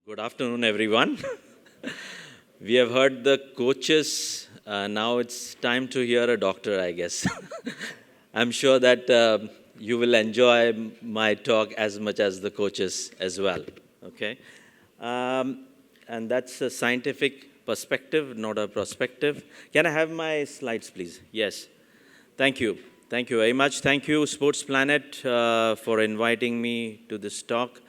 Good afternoon, everyone. We have heard the coaches. Now it's time to hear a doctor, I guess. I'm sure that you will enjoy my talk as much as the coaches as well. Okay? And that's a scientific perspective, not a perspective. Can I have my slides, please? Yes. Thank you. Thank you very much. Thank you, Sports Planet, for inviting me to this talk.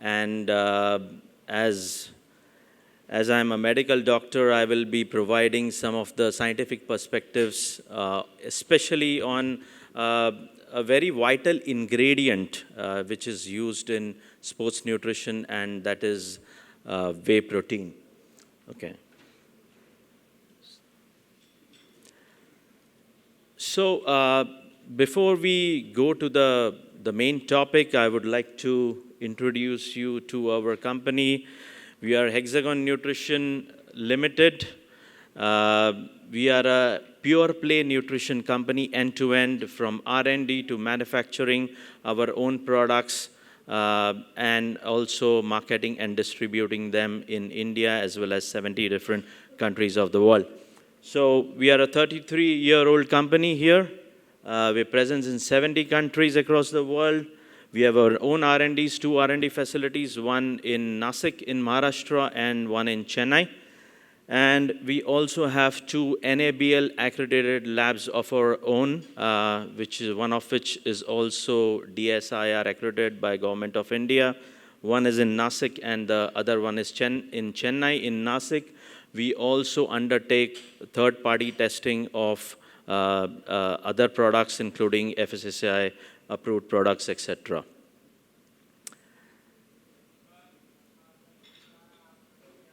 And as I'm a medical doctor, I will be providing some of the scientific perspectives, especially on a very vital ingredient which is used in sports nutrition, and that is whey protein. Okay. So before we go to the main topic, I would like to introduce you to our company. We are Hexagon Nutrition Limited. We are a pure play nutrition company, end-to-end, from R&D to manufacturing our own products, and also marketing and distributing them in India as well as 70 different countries of the world. So we are a 33-year-old company here. We're present in 70 countries across the world. We have our own R&Ds, two R&D facilities, one in Nashik in Maharashtra and one in Chennai. And we also have two NABL accredited labs of our own, one of which is also DSIR accredited by Government of India. One is in Nashik and the other one is in Chennai. In Nashik, we also undertake third-party testing of other products, including FSSAI approved products, etc.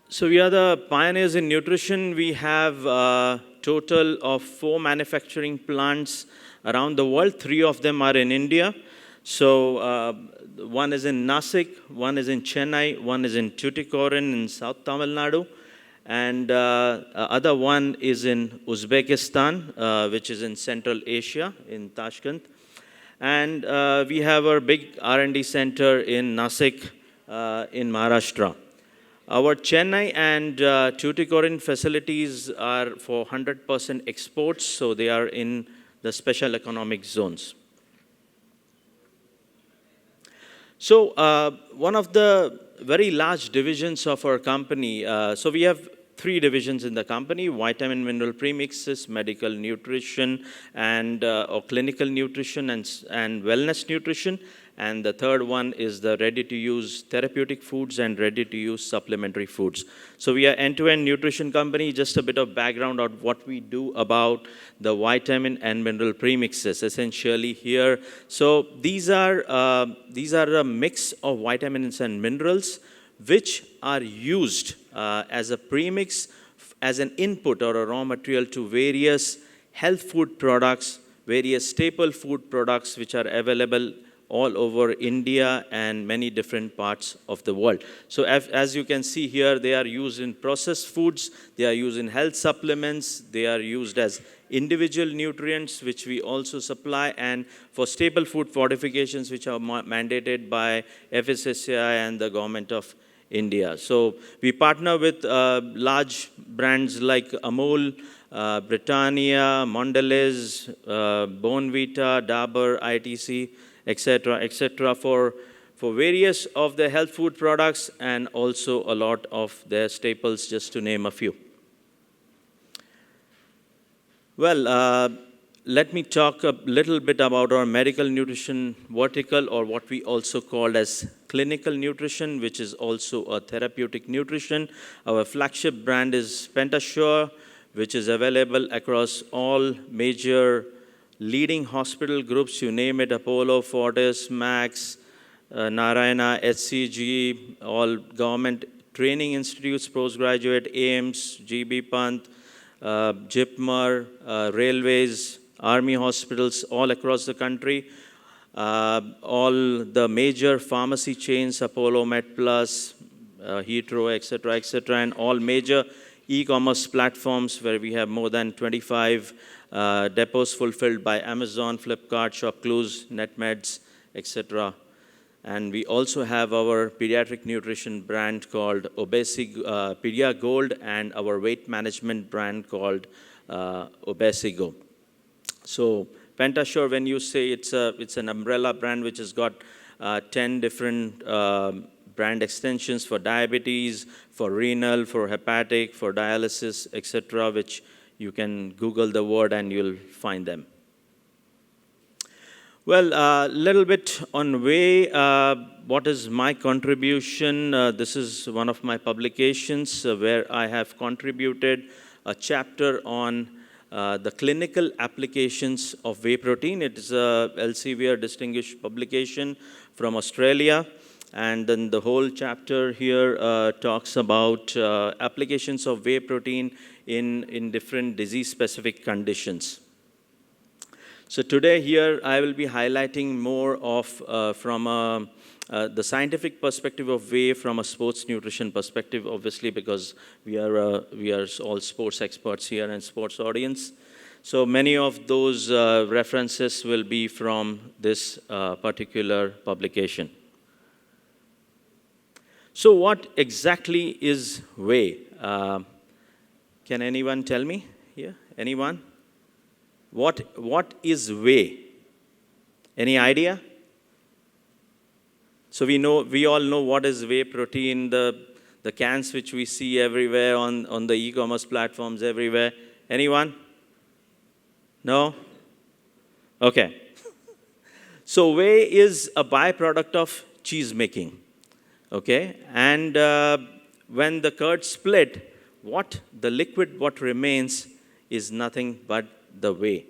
So we are the pioneers in nutrition. We have a total of 4 manufacturing plants around the world. 3 of them are in India. So one is in Nashik, one is in Chennai, one is in Tuticorin in South Tamil Nadu, and other one is in Uzbekistan, which is in Central Asia, in Tashkent. And we have our big R&D center in Nashik, in Maharashtra. Our Chennai and Tuticorin facilities are for 100% exports, so they are in the special economic zones. So one of the very large divisions of our company, so we have 3 divisions in the company: vitamin mineral premixes, medical nutrition, and or clinical nutrition and wellness nutrition. And the third one is the ready-to-use therapeutic foods and ready-to-use supplementary foods. So we are end-to-end nutrition company. Just a bit of background on what we do about the vitamin and mineral premixes, essentially here. So these are a mix of vitamins and minerals which are used as a premix, as an input or a raw material to various health food products, various staple food products which are available all over India and many different parts of the world. So as you can see here, they are used in processed foods, they are used in health supplements, they are used as individual nutrients, which we also supply, and for staple food fortifications, which are mandated by FSSAI and the Government of India. So we partner with large brands like Amul, Britannia, Mondelez, Bonvita, Dabur, ITC, etc., for various of the health food products and also a lot of their staples, just to name a few. Well, let me talk a little bit about our medical nutrition vertical, or what we also call as clinical nutrition, which is also a therapeutic nutrition. Our flagship brand is Pentasure, which is available across all major leading hospital groups, you name it: Apollo, Fortis, Max, Narayana, HCG, all government training institutes, postgraduate, AIMS, GB Pant, JIPMER, railways, army hospitals all across the country. All the major pharmacy chains, Apollo, MedPlus, Heathrow, etc., and all major e-commerce platforms where we have more than 25 depots fulfilled by Amazon, Flipkart, ShopClues, NetMeds, etc. And we also have our pediatric nutrition brand called Pedia Gold, and our weight management brand called Obesigo. So Pentasure, when you say it's an umbrella brand which has got 10 different brand extensions for diabetes, for renal, for hepatic, for dialysis, etc., which you can Google the word and you'll find them. Well, a little bit on Whey. What is my contribution? This is one of my publications where I have contributed a chapter on the clinical applications of whey protein. It is a Elsevier distinguished publication from Australia. And then the whole chapter here talks about applications of whey protein in different disease-specific conditions. So today here I will be highlighting more of from the scientific perspective of whey from a sports nutrition perspective, obviously, because we are all sports experts here and sports audience. So many of those references will be from this particular publication. So what exactly is whey? Can anyone tell me here? Anyone? What is whey? Any idea? So we all know what is whey protein, the cans which we see everywhere on the e-commerce platforms everywhere. Anyone? No? Okay. So whey is a byproduct of cheese making. Okay? And when the curd split, the liquid what remains is nothing but the whey.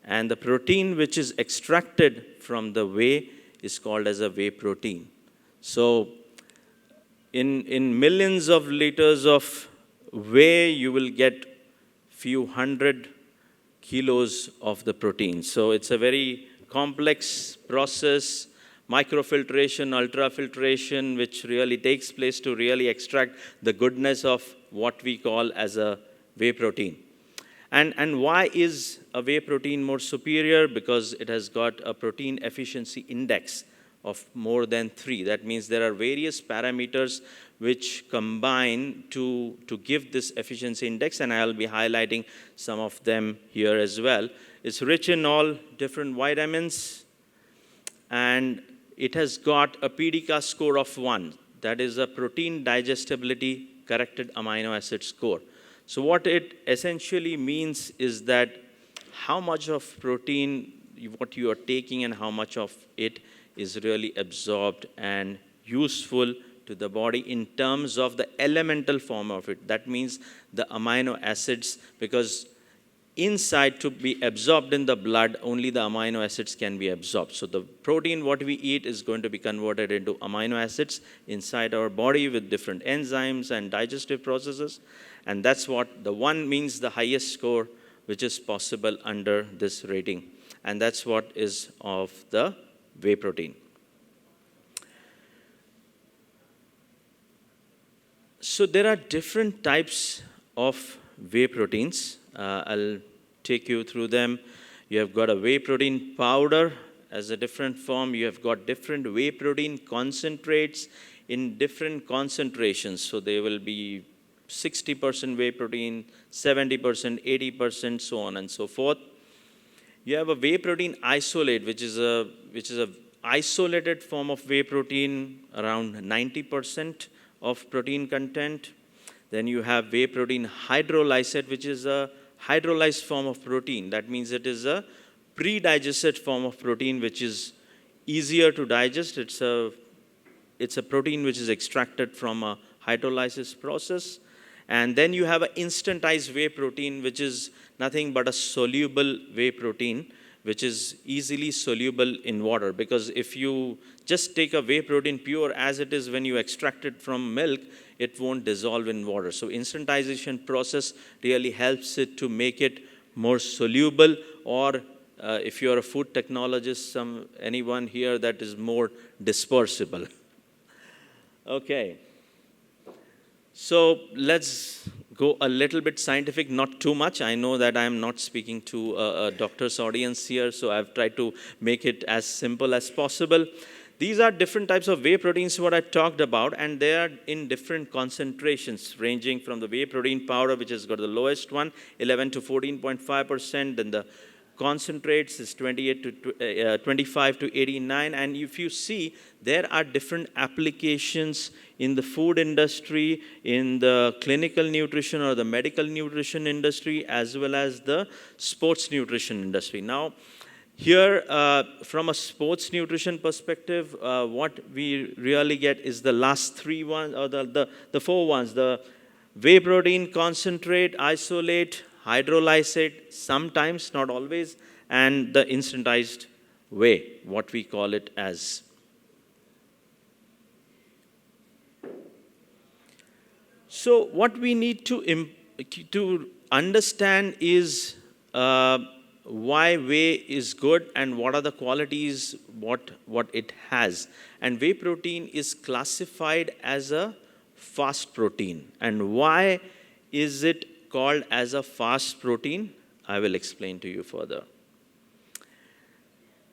And the protein which is extracted from the whey is called as a whey protein. So in millions of liters of whey, you will get few hundred kilos of the protein. So it's a very complex process, microfiltration, ultrafiltration, which really takes place to really extract the goodness of what we call as a whey protein. And why is a whey protein more superior? Because it has got a protein efficiency index of more than 3. That means there are various parameters which combine to give this efficiency index, and I'll be highlighting some of them here as well. It's rich in all different vitamins, and it has got a PDCA score of 1. That is a protein digestibility corrected amino acid score. So what it essentially means is that how much of protein what you are taking and how much of it is really absorbed and useful to the body in terms of the elemental form of it. That means the amino acids, because inside to be absorbed in the blood, only the amino acids can be absorbed. So the protein what we eat is going to be converted into amino acids inside our body with different enzymes and digestive processes. And that's what the 1 means, the highest score which is possible under this rating. And that's what is of the whey protein. So there are different types of whey proteins. I'll take you through them. You have got a whey protein powder as a different form. You have got different whey protein concentrates in different concentrations. So they will be 60% whey protein, 70%, 80%, so on and so forth. You have a whey protein isolate, which is a isolated form of whey protein, around 90% of protein content. Then you have whey protein hydrolysate, which is a hydrolyzed form of protein. That means it is a pre-digested form of protein, which is easier to digest. It's a protein which is extracted from a hydrolysis process. And then you have an instantized whey protein, which is nothing but a soluble whey protein, which is easily soluble in water. Because if you just take a whey protein pure as it is when you extract it from milk, it won't dissolve in water. So instantization process really helps it to make it more soluble, or if you're a food technologist, anyone here, that is more dispersible. Okay. So let's go a little bit scientific, not too much. I know that I'm not speaking to a doctor's audience here, so I've tried to make it as simple as possible. These are different types of whey proteins what I talked about, and they are in different concentrations, ranging from the whey protein powder, which has got the lowest one, 11 to 14.5%, then the concentrates is 25 to 89, and if you see, there are different applications in the food industry, in the clinical nutrition or the medical nutrition industry, as well as the sports nutrition industry. Now, here, from a sports nutrition perspective, what we really get is the last three ones, or the four ones: the whey protein concentrate, isolate, hydrolysate, sometimes, not always, and the instantized whey, what we call it as. So what we need to understand is why whey is good and what are the qualities, what it has. And whey protein is classified as a fast protein. And why is it called as a fast protein? I will explain to you further.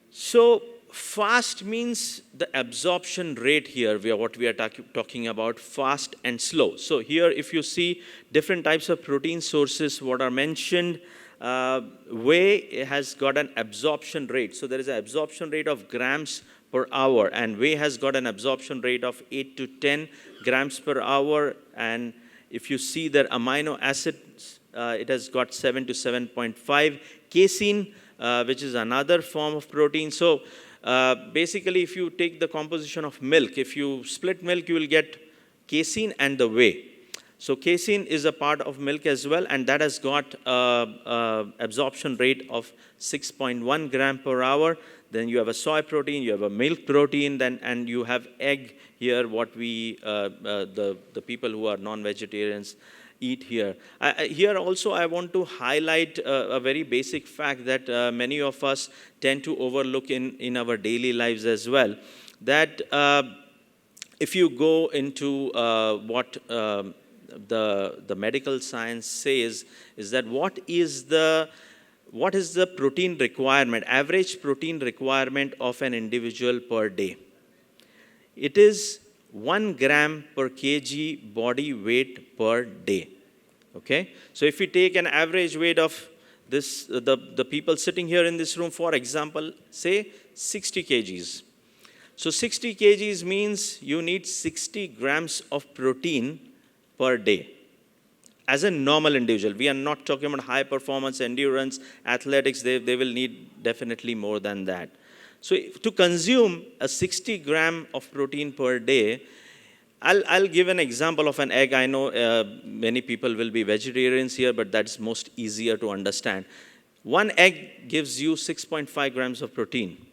So fast means the absorption rate here, what we are talking about, fast and slow. So here, if you see different types of protein sources, what are mentioned, whey has got an absorption rate. So there is an absorption rate of grams per hour, and whey has got an absorption rate of 8 to 10 grams per hour. And if you see their amino acids, it has got 7 to 7.5. Casein, which is another form of protein. So basically, if you take the composition of milk, if you split milk, you will get casein and the whey. So casein is a part of milk as well, and that has got absorption rate of 6.1 gram per hour. Then you have a soy protein, you have a milk protein, and you have egg here, what we, the people who are non-vegetarians eat here. Here also I want to highlight a very basic fact that many of us tend to overlook in our daily lives as well, that if you go into what the medical science says, is that what is the protein requirement, average protein requirement of an individual per day? It is 1 gram per kg body weight per day. Okay? So if we take an average weight of this, the people sitting here in this room, for example, say 60 kgs. So 60 kgs means you need 60 grams of protein per day. As a normal individual, we are not talking about high performance, endurance, athletics, they will need definitely more than that. So to consume a 60 gram of protein per day, I'll give an example of an egg. I know many people will be vegetarians here, but that's most easier to understand. One egg gives you 6.5 grams of protein.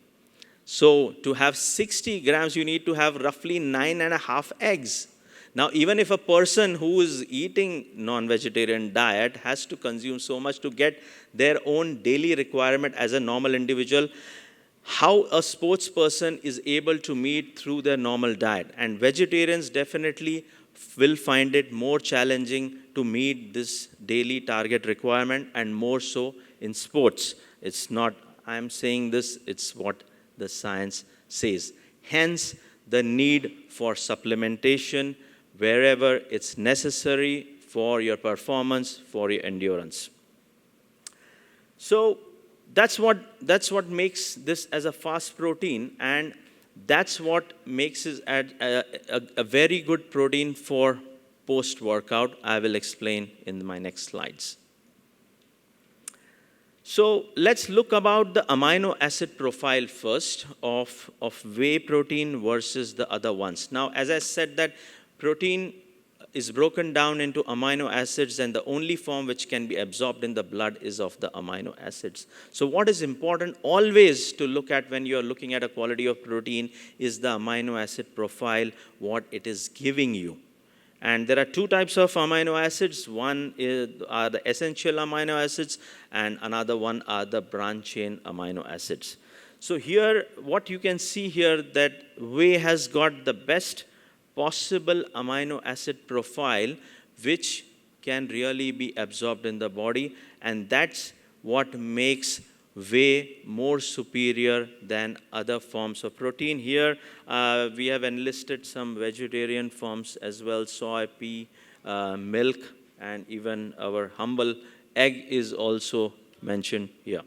So to have 60 grams, you need to have roughly 9.5 eggs. Now, even if a person who is eating non-vegetarian diet has to consume so much to get their own daily requirement as a normal individual, how a sports person is able to meet through their normal diet. And vegetarians definitely will find it more challenging to meet this daily target requirement, and more so in sports. It's not, I'm saying this, it's what the science says. Hence, the need for supplementation wherever it's necessary for your performance, for your endurance. So that's what makes this as a fast protein, and that's what makes it a very good protein for post-workout. I will explain in my next slides. So let's look about the amino acid profile first of whey protein versus the other ones. Now, as I said that protein is broken down into amino acids, and the only form which can be absorbed in the blood is of the amino acids. So what is important always to look at when you are looking at a quality of protein is the amino acid profile, what it is giving you. And there are two types of amino acids. One are the essential amino acids, and another one are the branch chain amino acids. So here, what you can see here, that whey has got the best possible amino acid profile which can really be absorbed in the body, and that's what makes whey more superior than other forms of protein. Here, we have enlisted some vegetarian forms as well, soy, pea, milk, and even our humble egg is also mentioned here.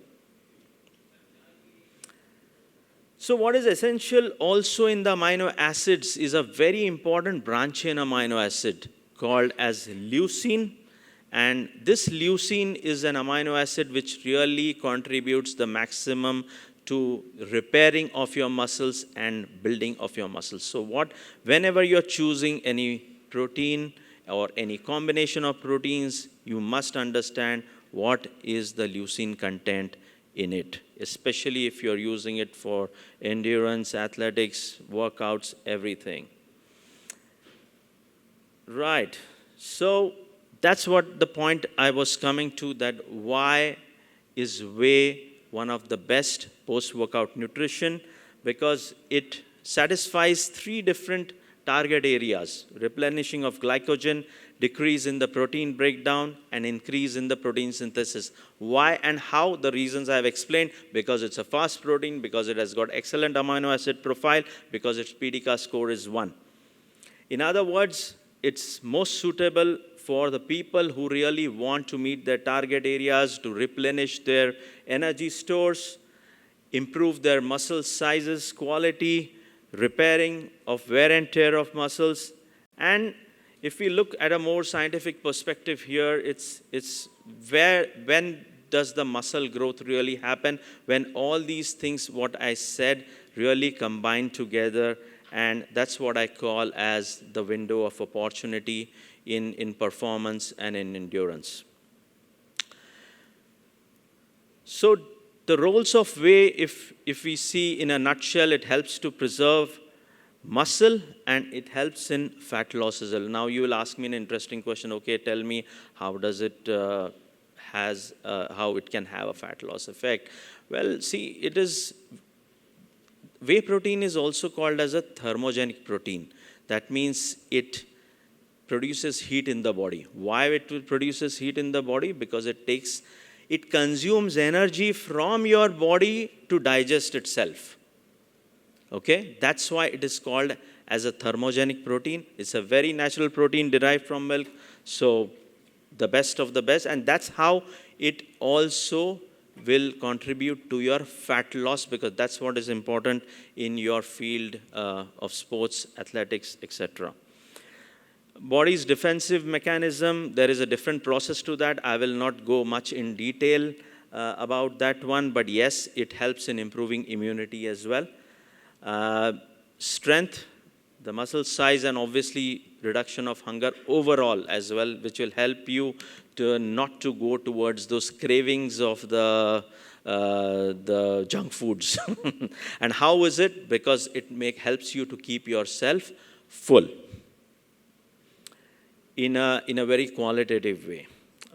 So what is essential also in the amino acids is a very important branch chain amino acid called as leucine. And this leucine is an amino acid which really contributes the maximum to repairing of your muscles and building of your muscles. So whenever you're choosing any protein or any combination of proteins, you must understand what is the leucine content in it, especially if you're using it for endurance, athletics, workouts, everything. Right. So that's what the point I was coming to, that why is whey one of the best post-workout nutrition? Because it satisfies 3 different target areas: replenishing of glycogen, decrease in the protein breakdown, and increase in the protein synthesis. Why and how? The reasons I have explained: because it's a fast protein, because it has got excellent amino acid profile, because its PDCA score is 1. In other words, it's most suitable for the people who really want to meet their target areas, to replenish their energy stores, improve their muscle sizes, quality, repairing of wear and tear of muscles. And if we look at a more scientific perspective here, it's when does the muscle growth really happen? When all these things, what I said, really combine together, and that's what I call as the window of opportunity in performance and in endurance. So the roles of whey, if we see in a nutshell, it helps to preserve muscle and it helps in fat loss as well. Now you will ask me an interesting question. Okay, tell me how does it how it can have a fat loss effect? Well, see, whey protein is also called as a thermogenic protein. That means it produces heat in the body. Why it produces heat in the body? Because it consumes energy from your body to digest itself. Okay, that's why it is called as a thermogenic protein. It's a very natural protein derived from milk, so the best of the best, and that's how it also will contribute to your fat loss, because that's what is important in your field of sports, athletics, etc. Body's defensive mechanism, there is a different process to that. I will not go much in detail about that one, but yes, it helps in improving immunity as well. Strength, the muscle size, and obviously reduction of hunger overall as well, which will help you to not to go towards those cravings of the junk foods. And how is it? Because it helps you to keep yourself full in a very qualitative way.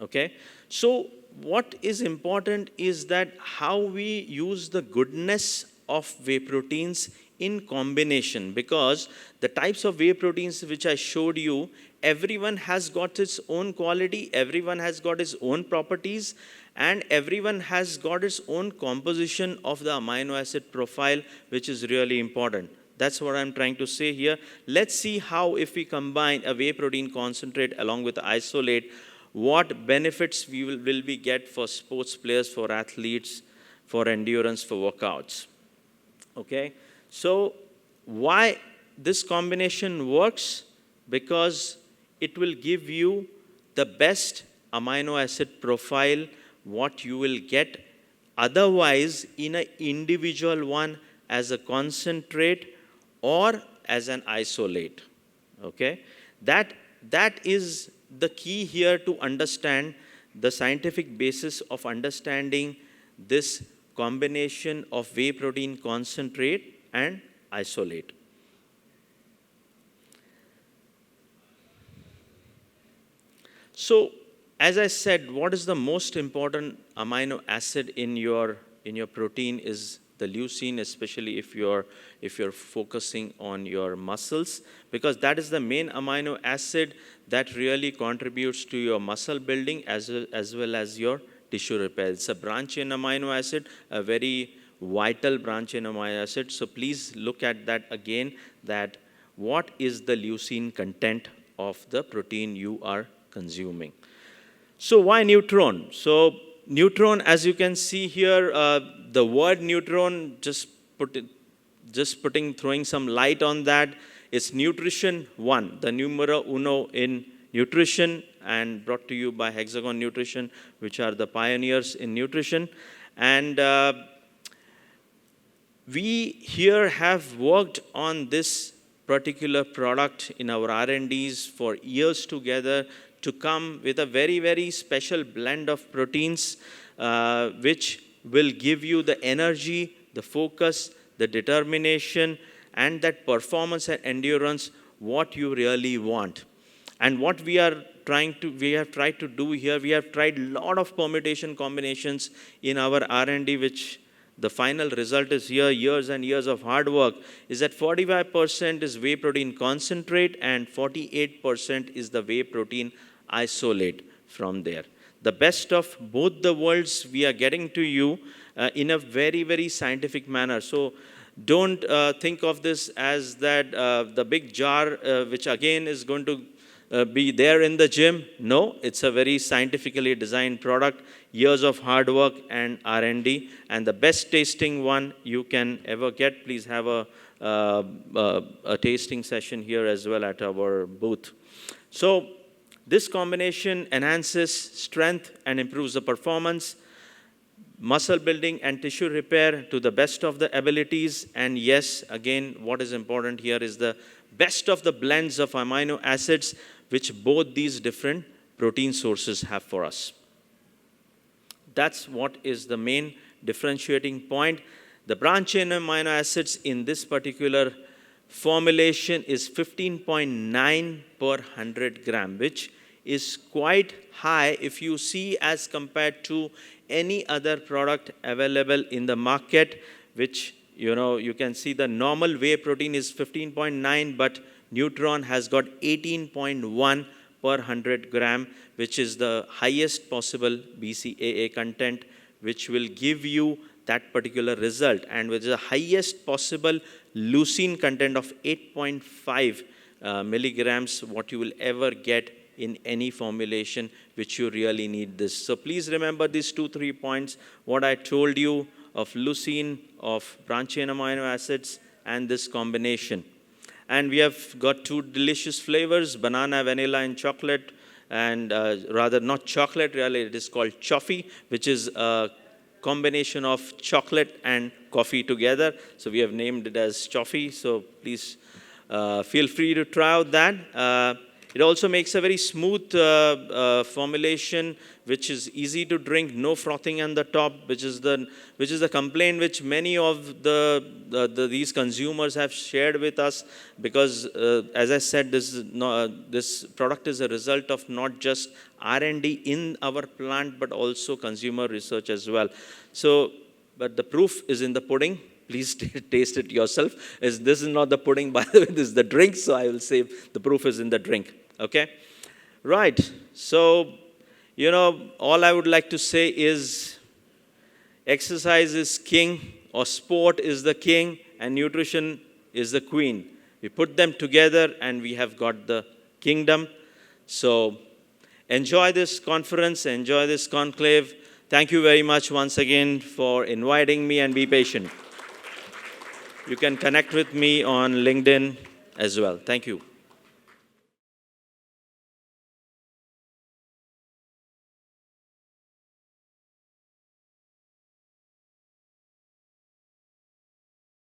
Okay? So what is important is that how we use the goodness of whey proteins in combination, because the types of whey proteins which I showed you, everyone has got its own quality, everyone has got its own properties, and everyone has got its own composition of the amino acid profile, which is really important. That's what I'm trying to say here. Let's see how, if we combine a whey protein concentrate along with isolate, what benefits will we get for sports players, for athletes, for endurance, for workouts. Okay, so why this combination works? Because it will give you the best amino acid profile what you will get otherwise in an individual one as a concentrate or as an isolate. Okay, that is the key here to understand the scientific basis of understanding this combination of whey protein concentrate and isolate. So, as I said, what is the most important amino acid in your protein is the leucine, especially if you're focusing on your muscles, because that is the main amino acid that really contributes to your muscle building as well as your tissue repair. It's a branch chain amino acid, a very vital branch chain amino acid. So please look at that again, that what is the leucine content of the protein you are consuming. So why neutron? So neutron, as you can see here, the word neutron, throwing some light on that. It's nutrition 1, the numero uno in nutrition, and brought to you by Hexagon Nutrition, which are the pioneers in nutrition. And we here have worked on this particular product in our R&Ds for years together to come with a very, very special blend of proteins, which will give you the energy, the focus, the determination, and that performance and endurance, what you really want. And what we have tried to do here, we have tried a lot of permutation combinations in our R&D, which the final result is here, years and years of hard work, is that 45% is whey protein concentrate and 48% is the whey protein isolate from there. The best of both the worlds we are getting to you in a very, very scientific manner. So don't think of this as that the big jar, which again is going to be there in the gym. No, it's a very scientifically designed product, years of hard work and R&D, and the best tasting one you can ever get. Please have a tasting session here as well at our booth. So this combination enhances strength and improves the performance, muscle building and tissue repair to the best of the abilities. And yes, again, what is important here is the best of the blends of amino acids which both these different protein sources have for us. That's what is the main differentiating point. The branch chain amino acids in this particular formulation is 15.9 per 100 gram, which is quite high if you see as compared to any other product available in the market, which, you can see the normal whey protein is 15.9, but Neutron has got 18.1 per 100 gram, which is the highest possible BCAA content, which will give you that particular result, and with the highest possible leucine content of 8.5 milligrams, what you will ever get in any formulation which you really need this. So please remember these 2-3 points, what I told you of leucine, of branch chain amino acids, and this combination. And we have got 2 delicious flavors, banana, vanilla, and chocolate, and rather not chocolate, really it is called Choffee, which is a combination of chocolate and coffee together. So we have named it as Choffee, so please feel free to try out that. It also makes a very smooth formulation, which is easy to drink, no frothing on the top, which is the complaint which many of these consumers have shared with us, because as I said, this product is a result of not just R&D in our plant, but also consumer research as well. So, but the proof is in the pudding. Please taste it yourself. This is not the pudding, by the way, this is the drink, so I will say the proof is in the drink, okay? Right, so, all I would like to say is exercise is king, or sport is the king, and nutrition is the queen. We put them together and we have got the kingdom. So enjoy this conference, enjoy this conclave. Thank you very much once again for inviting me, and be patient. You can connect with me on LinkedIn as well. Thank you.